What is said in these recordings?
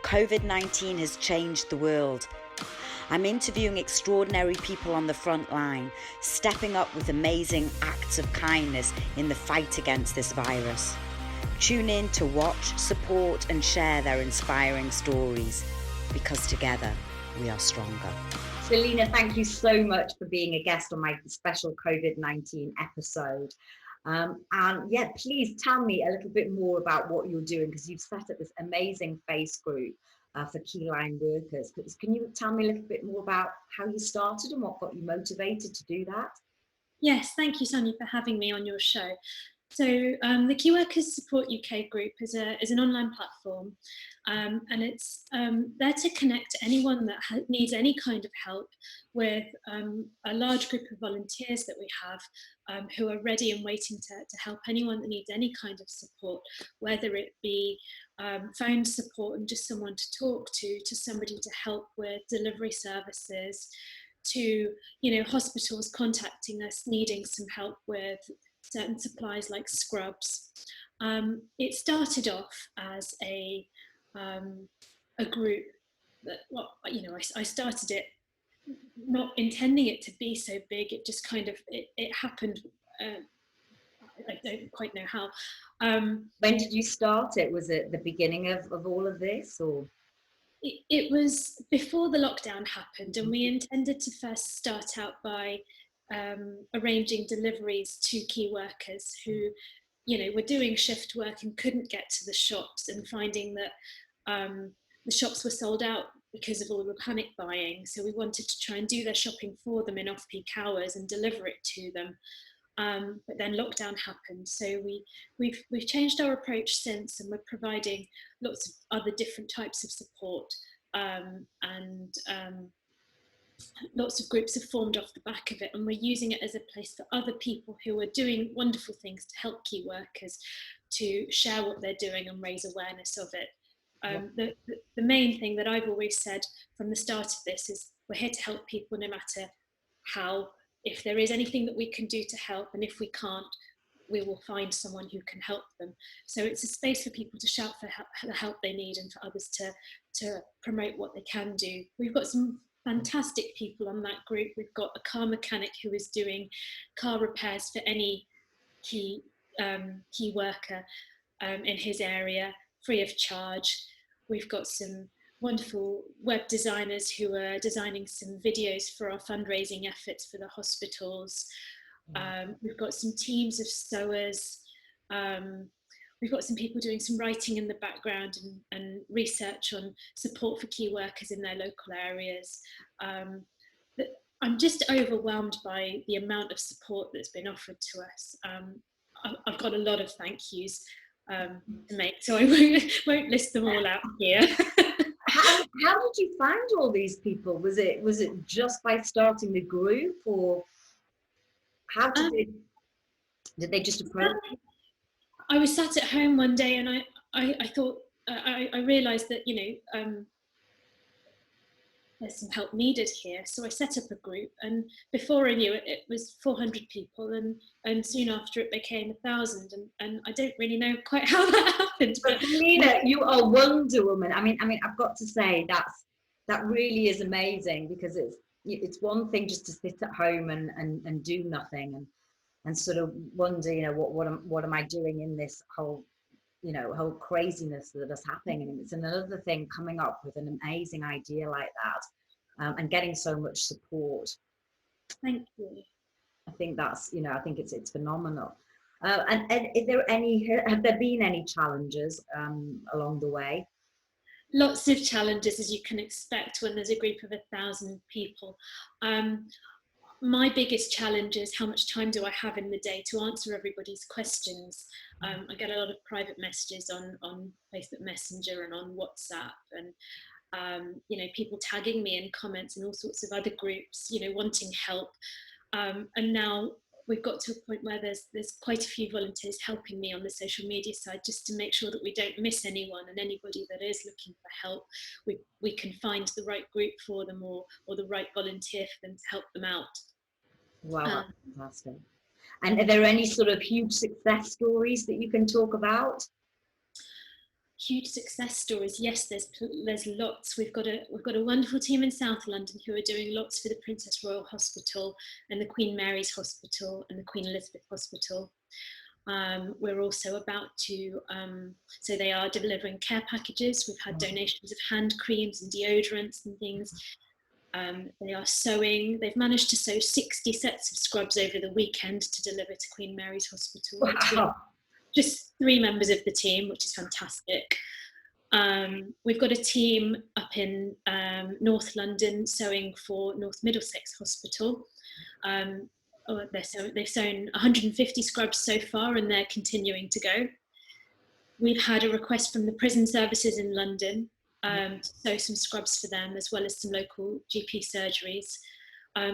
COVID-19 has changed the world. I'm interviewing extraordinary people on the front line, stepping up with amazing acts of kindness in the fight against this virus. Tune in to watch, support and share their inspiring stories, because together we are stronger. Selina, thank you so much for being a guest on my special COVID-19 episode. And yeah, please tell me a little bit more about what you're doing, because you've set up this amazing face group for key line workers. Can you tell me a little bit more about how you started and what got you motivated to do that? Yes, thank you, Sonia, for having me on your show. So the Key Workers Support UK group is an online platform, and it's there to connect anyone that needs any kind of help with a large group of volunteers that we have who are ready and waiting to help anyone that needs any kind of support, whether it be phone support and just someone to talk to somebody to help with delivery services, to hospitals contacting us needing some help with certain supplies like scrubs. It started off as a group that, well, I started it not intending it to be so big. It just kind of it happened. I don't quite know how. When did you start it? Was it the beginning of all of this, or? It was before the lockdown happened, and we intended to first start out by arranging deliveries to key workers who, were doing shift work and couldn't get to the shops, and finding that the shops were sold out because of all the panic buying. So we wanted to try and do their shopping for them in off-peak hours and deliver it to them. But then lockdown happened, so we've changed our approach since, and we're providing lots of other different types of support, and lots of groups have formed off the back of it, and we're using it as a place for other people who are doing wonderful things to help key workers to share what they're doing and raise awareness of it. The main thing that I've always said from the start of this is we're here to help people no matter how. If there is anything that we can do to help, and if we can't, we will find someone who can help them. So it's a space for people to shout for the help they need, and for others to promote what they can do. We've got some fantastic people on that group. We've got a car mechanic who is doing car repairs for any key worker in his area, free of charge. We've got some wonderful web designers who are designing some videos for our fundraising efforts for the hospitals. We've got some teams of sewers. We've got some people doing some writing in the background and research on support for key workers in their local areas. I'm just overwhelmed by the amount of support that's been offered to us. I've got a lot of thank yous to make, so I won't list them all out here. How did you find all these people? Was it just by starting the group, or how did they just approach you? I was sat at home one day, and I thought I realised that there's some help needed here. So I set up a group, and before I knew it, it was 400 people, and soon after it became 1,000. And I don't really know quite how that happened. But Selina, you are Wonder Woman. I mean, I've got to say that really is amazing, because it's one thing just to sit at home and do nothing and sort of wonder, what am I doing in this whole craziness that is happening. And it's another thing coming up with an amazing idea like that, and getting so much support. Thank you. I think that's, I think it's phenomenal. And have there been any challenges along the way? Lots of challenges, as you can expect when there's a group of 1,000 people. My biggest challenge is how much time do I have in the day to answer everybody's questions. I get a lot of private messages on Facebook Messenger and on WhatsApp, and people tagging me in comments and all sorts of other groups, wanting help. And now we've got to a point where there's quite a few volunteers helping me on the social media side, just to make sure that we don't miss anyone, and anybody that is looking for help, we can find the right group for them, or the right volunteer for them to help them out. Wow, that's fantastic. And are there any sort of huge success stories that you can talk about? huge success stories, yes, there's lots. We've got a wonderful team in South London who are doing lots for the Princess Royal Hospital and the Queen Mary's Hospital and the Queen Elizabeth Hospital. We're also about to, so they are delivering care packages. We've had donations of hand creams and deodorants and things. They are sewing. They've managed to sew 60 sets of scrubs over the weekend to deliver to Queen Mary's Hospital. Wow. Just 3 members of the team, which is fantastic. We've got a team up in North London sewing for North Middlesex Hospital. They've sewn 150 scrubs so far, and they're continuing to go. We've had a request from the prison services in London to sew some scrubs for them, as well as some local GP surgeries.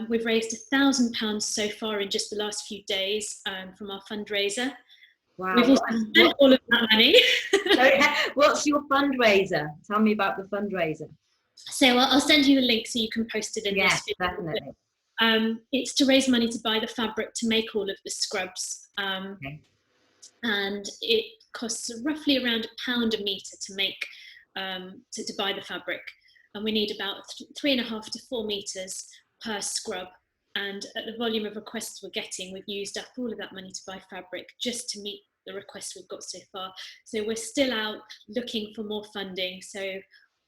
We've raised £1,000 so far in just the last few days from our fundraiser. Wow. We've also spent all of that money. What's your fundraiser? Tell me about the fundraiser. So I'll send you the link so you can post it in this video. Definitely. It's to raise money to buy the fabric to make all of the scrubs. Okay. And it costs roughly around £1 a metre to make, to buy the fabric. And we need about 3.5 to 4 metres per scrub. And at the volume of requests we're getting, we've used up all of that money to buy fabric just to meet the requests we've got so far. So we're still out looking for more funding. So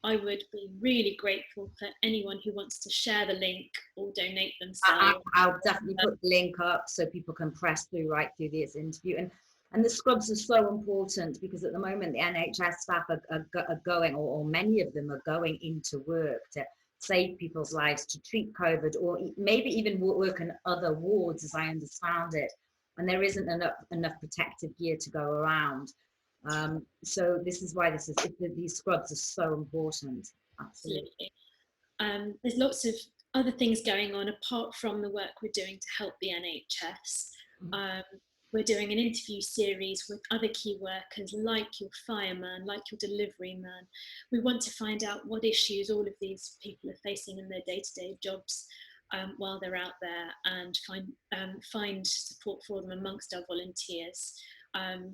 I would be really grateful for anyone who wants to share the link or donate themselves. I'll definitely put the link up so people can press through right through this interview. And the scrubs are so important because at the moment the NHS staff are going, or many of them are going into work to save people's lives, to treat COVID, or maybe even work in other wards, as I understand it. And there isn't enough protective gear to go around. So this is why these scrubs are so important. Absolutely. There's lots of other things going on apart from the work we're doing to help the NHS. We're doing an interview series with other key workers like your fireman, like your delivery man. We want to find out what issues all of these people are facing in their day-to-day jobs while they're out there, and find support for them amongst our volunteers.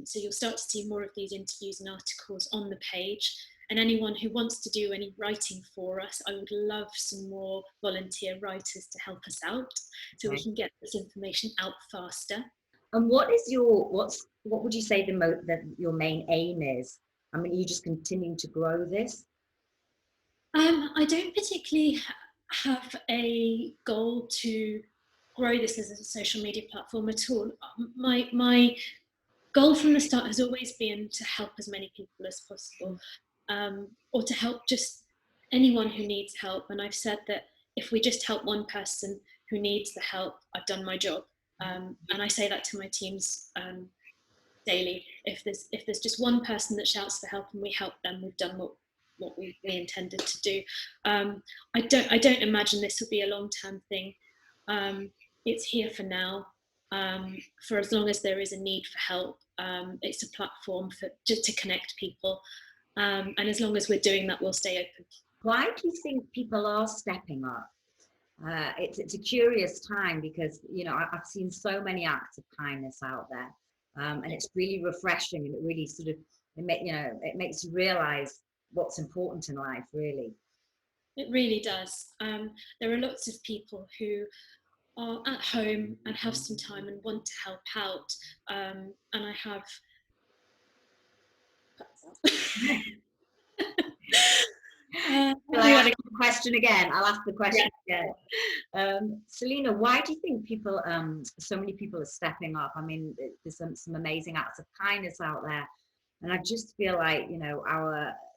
So you'll start to see more of these interviews and articles on the page. And anyone who wants to do any writing for us, I would love some more volunteer writers to help us out so we can get this information out faster. And what would you say your main aim is? I mean, are you just continuing to grow this? I don't particularly have a goal to grow this as a social media platform at all. My goal from the start has always been to help as many people as possible, or to help just anyone who needs help. And I've said that if we just help one person who needs the help, I've done my job. And I say that to my teams daily. If there's just one person that shouts for help and we help them, we've done what we intended to do. I don't imagine this will be a long-term thing. It's here for now. For as long as there is a need for help, it's a platform to connect people. And as long as we're doing that, we'll stay open. Why do you think people are stepping up? It's a curious time because, you know, I've seen so many acts of kindness out there, and it's really refreshing, and it really sort of, it makes you realize what's important in life, really. It really does. There are lots of people who are at home and have some time and want to help out. And I have... Will I ask the question again? I'll ask the question again. Selina, why do you think so many people are stepping up? I mean, there's some amazing acts of kindness out there. And I just feel like, you know,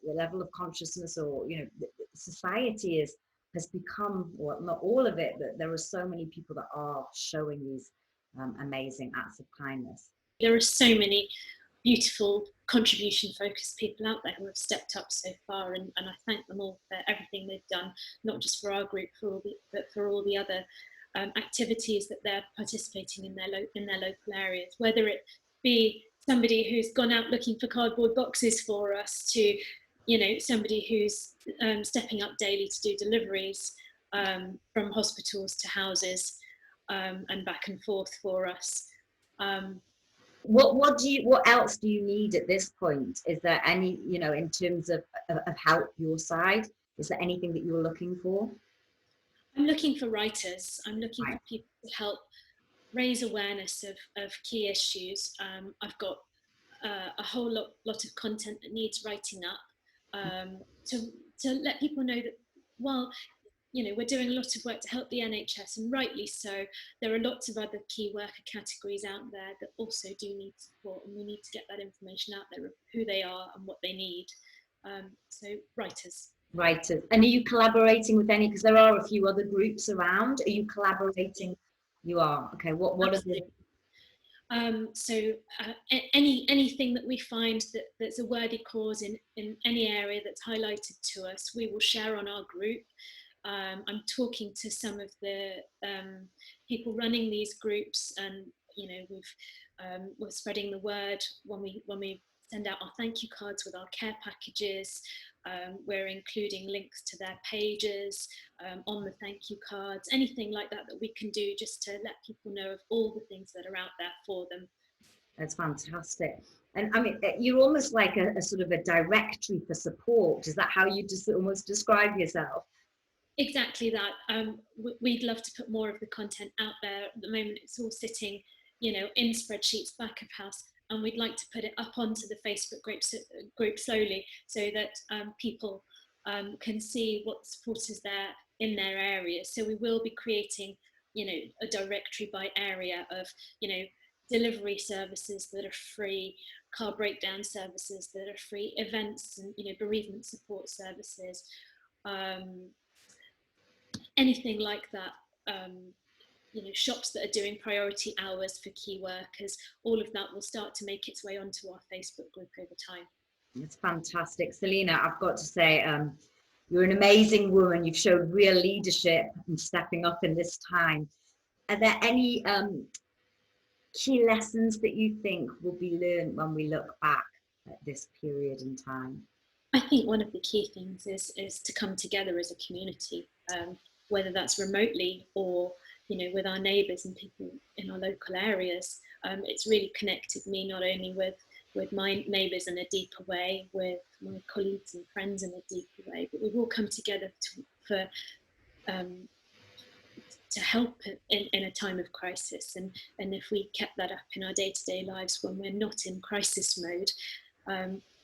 the level of consciousness, or, you know, society has become, well, not all of it, but there are so many people that are showing these amazing acts of kindness. There are so many beautiful contribution-focused people out there who have stepped up so far, and I thank them all for everything they've done, not just for our group, but for all the other activities that they're participating in their local areas, whether it be somebody who's gone out looking for cardboard boxes for us, to, you know, somebody who's stepping up daily to do deliveries from hospitals to houses and back and forth for us. What else do you need at this point? Is there any, in terms of help your side? Is there anything that you're looking for? I'm looking for writers. I'm looking Right. for people to help raise awareness of key issues. I've got a whole lot of content that needs writing up, to let people know that while we're doing a lot of work to help the NHS, and rightly so, there are lots of other key worker categories out there that also do need support, and we need to get that information out there of who they are and what they need. So writers. Writers. And are you collaborating with any, because there are a few other groups around, are you collaborating? You are. Okay. What are the... Anything that we find that's a worthy cause in any area that's highlighted to us, we will share on our group. I'm talking to some of the people running these groups, and we're spreading the word when we send out our thank you cards with our care packages. We're including links to their pages on the thank you cards, anything like that we can do just to let people know of all the things that are out there for them. That's fantastic. And I mean, you're almost like a sort of a directory for support. Is that how you just almost describe yourself? Exactly that. We'd love to put more of the content out there. At the moment, it's all sitting, in spreadsheets back of house, and we'd like to put it up onto the Facebook group slowly, so that people can see what support is there in their areas. So we will be creating, a directory by area of, delivery services that are free, car breakdown services that are free, events and bereavement support services. Anything like that, shops that are doing priority hours for key workers, all of that will start to make its way onto our Facebook group over time. It's fantastic. Selina, I've got to say, you're an amazing woman. You've showed real leadership and stepping up in this time. Are there any key lessons that you think will be learned when we look back at this period in time? I think one of the key things is to come together as a community, whether that's remotely or with our neighbours and people in our local areas. It's really connected me not only with my neighbours in a deeper way, with my colleagues and friends in a deeper way, but we've all come together to help in a time of crisis. And if we kept that up in our day-to-day lives when we're not in crisis mode,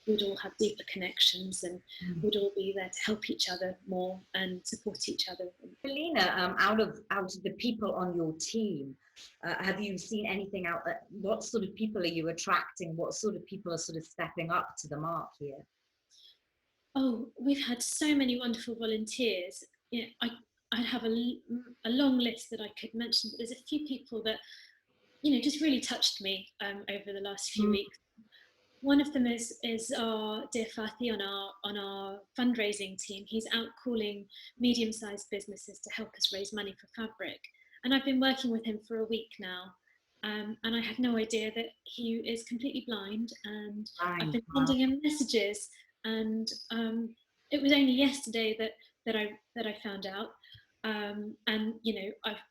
we'd all have deeper connections, and we'd all be there to help each other more and support each other. Selina, out of the people on your team, have you seen anything out there? What sort of people are you attracting? What sort of people are sort of stepping up to the mark here? Oh, we've had so many wonderful volunteers. I'd have a long list that I could mention, but there's a few people that just really touched me over the last few weeks. One of them is our dear Fatih on our fundraising team. He's out calling medium-sized businesses to help us raise money for fabric, and I've been working with him for a week now, and I had no idea that he is completely blind, and I've been sending him messages, and it was only yesterday that I found out. And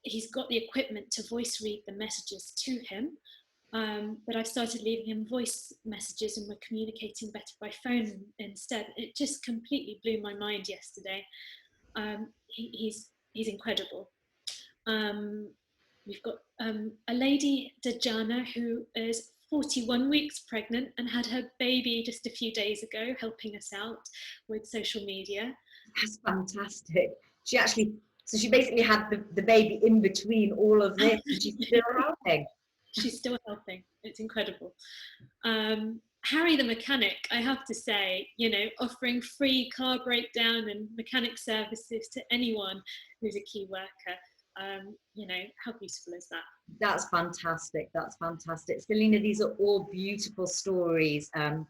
he's got the equipment to voice read the messages to him. But I started leaving him voice messages, and we're communicating better by phone instead. It just completely blew my mind yesterday. He's incredible. We've got a lady, Dajana, who is 41 weeks pregnant and had her baby just a few days ago, helping us out with social media. That's fantastic. So she basically had the baby in between all of this, and she's still helping. She's still helping. It's incredible. Harry the mechanic, I have to say, offering free car breakdown and mechanic services to anyone who's a key worker. How beautiful is that? That's fantastic. That's fantastic. Selina, these are all beautiful stories. And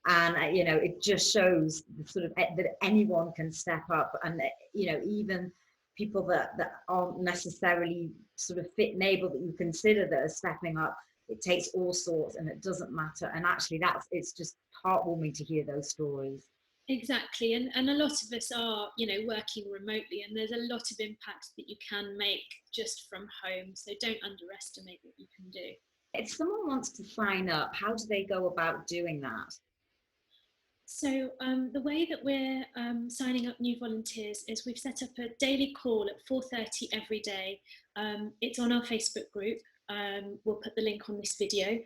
it just shows sort of that anyone can step up, and even people that aren't necessarily sort of fit and able that you consider that are stepping up. It takes all sorts, and it doesn't matter. And actually, it's just heartwarming to hear those stories. Exactly, and a lot of us are, working remotely, and there's a lot of impact that you can make just from home. So don't underestimate what you can do. If someone wants to sign up, how do they go about doing that? So the way that we're signing up new volunteers is we've set up a daily call at 4:30 every day. It's on our Facebook group. We'll put the link on this video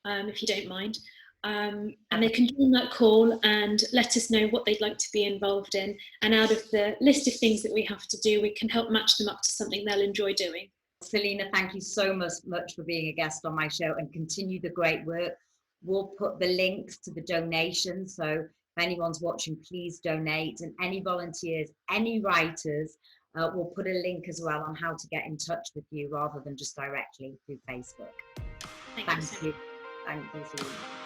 if you don't mind. And they can join that call and let us know what they'd like to be involved in. And out of the list of things that we have to do, we can help match them up to something they'll enjoy doing. Selina, thank you so much for being a guest on my show, and continue the great work. We'll put the links to the donations, so if anyone's watching, please donate. And any volunteers, any writers, we'll put a link as well on how to get in touch with you rather than just directly through Facebook. Thank you. Thank you, Selina.